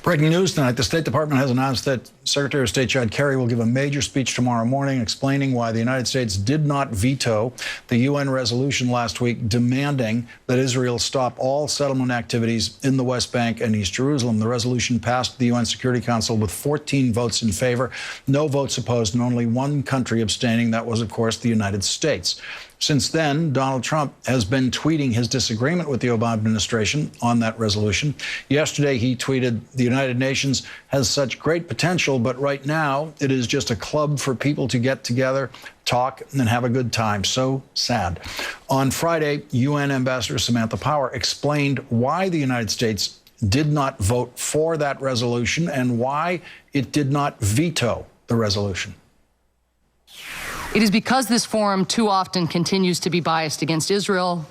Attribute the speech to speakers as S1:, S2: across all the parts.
S1: Breaking news tonight, the State Department has announced that Secretary of State John Kerry will give a major speech tomorrow morning explaining why the United States did not veto the UN resolution last week demanding that Israel stop all settlement activities in the West Bank and East Jerusalem. The resolution passed the UN Security Council with 14 votes in favor, no votes opposed, and only one country abstaining. That was, of course, the United States. Since then, Donald Trump has been tweeting his disagreement with the Obama administration on that resolution. Yesterday, he tweeted, "The United Nations has such great potential, but right now it is just a club for people to get together, talk, and have a good time. So sad." On Friday, UN Ambassador Samantha Power explained why the United States did not vote for that resolution and why it did not veto the resolution.
S2: It is because this forum too often continues to be biased against Israel,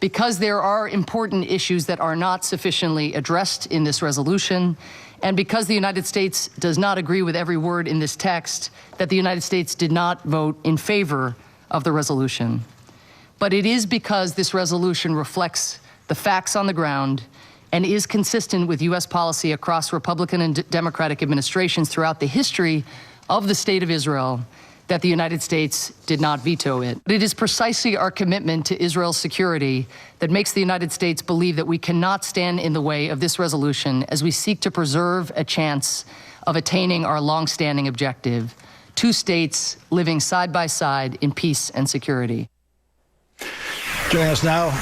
S2: because there are important issues that are not sufficiently addressed in this resolution, and because the United States does not agree with every word in this text, that the United States did not vote in favor of the resolution. But it is because this resolution reflects the facts on the ground and is consistent with U.S. policy across Republican and Democratic administrations throughout the history of the State of Israel that the United States did not veto it. But it is precisely our commitment to Israel's security that makes the United States believe that we cannot stand in the way of this resolution as we seek to preserve a chance of attaining our long-standing objective: two states living side by side in peace and security.
S1: Joining us now,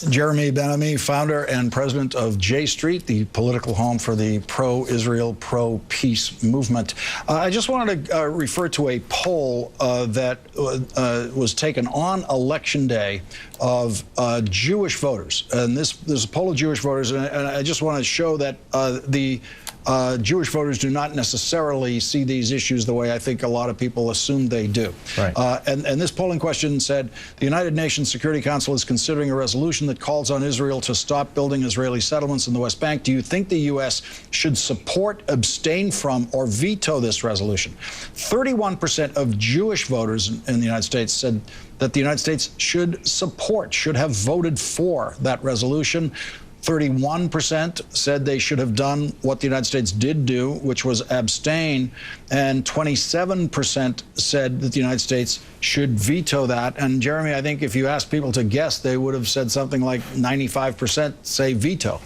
S1: Jeremy Ben-Ami, founder and president of J Street, the political home for the pro-Israel, pro-peace movement. I just wanted to refer to a poll that was taken on Election Day of Jewish voters. And there's a poll of Jewish voters, and I just want to show that the Jewish voters do not necessarily see these issues the way I think a lot of people assume they do. Right. And this polling question said, the United Nations Security Council is considering a resolution that calls on Israel to stop building Israeli settlements in the West Bank. Do you think the U.S. should support, abstain from, or veto this resolution? 31% of Jewish voters in the United States said that the United States should support, should have voted for that resolution. 31% said they should have done what the United States did do, which was abstain, and 27% said that the United States should veto that. And Jeremy, I think if you asked people to guess, they would have said something like 95% say veto.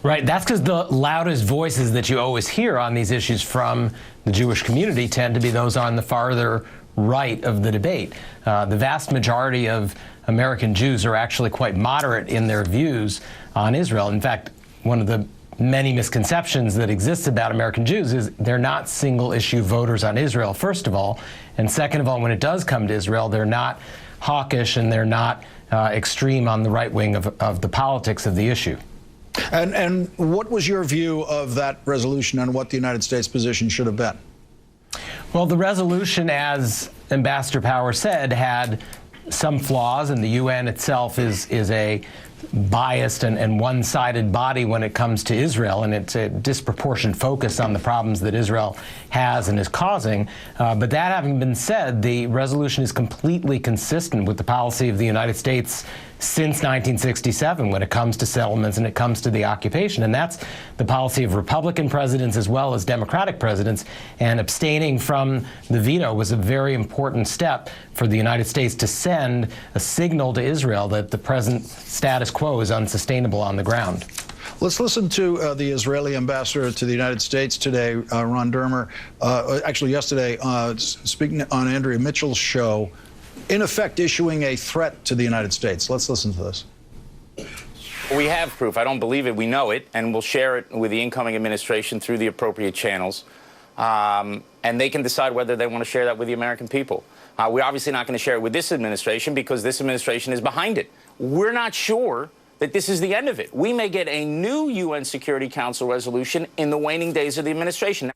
S3: Right, that's because the loudest voices that you always hear on these issues from the Jewish community tend to be those on the farther right of the debate. The vast majority of American Jews are actually quite moderate in their views on Israel. In fact, one of the many misconceptions that exists about American Jews is they're not single-issue voters on Israel, first of all. And second of all, when it does come to Israel, they're not hawkish and they're not extreme on the right wing of the politics of the issue.
S1: And what was your view of that resolution and what the United States position should have been?
S3: Well, the resolution, as Ambassador Power said, had some flaws, and the UN itself is a biased and one-sided body when it comes to Israel, and it's a disproportionate focus on the problems that Israel has and is causing. But that having been said, the resolution is completely consistent with the policy of the United States since 1967 when it comes to settlements and it comes to the occupation. And that's the policy of Republican presidents as well as Democratic presidents. And abstaining from the veto was a very important step for the United States to send a signal to Israel that the present status quo is unsustainable on the ground.
S1: Let's listen to the Israeli ambassador to the United States today, Ron Dermer, actually yesterday, speaking on Andrea Mitchell's show, in effect issuing a threat to the United States. Let's listen to this.
S4: We have proof. I don't believe it. We know it, and we'll share it with the incoming administration through the appropriate channels. And they can decide whether they want to share that with the American people. We're obviously not going to share it with this administration because this administration is behind it. We're not sure that this is the end of it. We may get a new UN Security Council resolution in the waning days of the administration.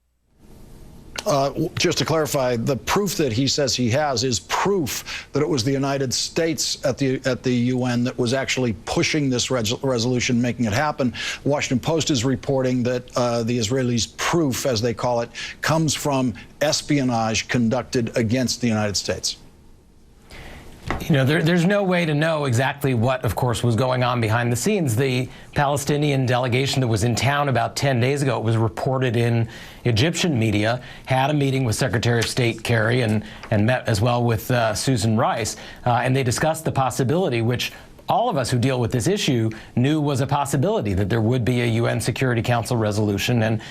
S1: Just to clarify, the proof that he says he has is proof that it was the United States at the UN that was actually pushing this resolution, making it happen. The Washington Post is reporting that the Israelis' proof, as they call it, comes from espionage conducted against the United States.
S3: You know, there's no way to know exactly what, of course, was going on behind the scenes. The Palestinian delegation that was in town about 10 days ago, it was reported in Egyptian media, had a meeting with Secretary of State Kerry and met as well with Susan Rice, and they discussed the possibility, which all of us who deal with this issue knew was a possibility, that there would be a UN Security Council resolution. And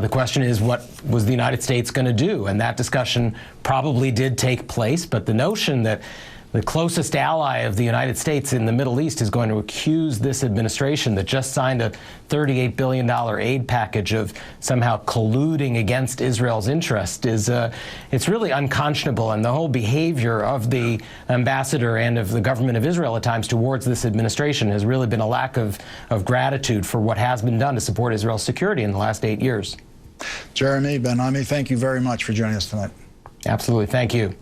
S3: the question is, what was the United States going to do? And that discussion probably did take place, but the notion that the closest ally of the United States in the Middle East is going to accuse this administration that just signed a $38 billion aid package of somehow colluding against Israel's interest is it's really unconscionable. And the whole behavior of the ambassador and of the government of Israel at times towards this administration has really been a lack of gratitude for what has been done to support Israel's security in the last 8 years.
S1: Jeremy Ben-Ami, thank you very much for joining us tonight.
S3: Absolutely. Thank you.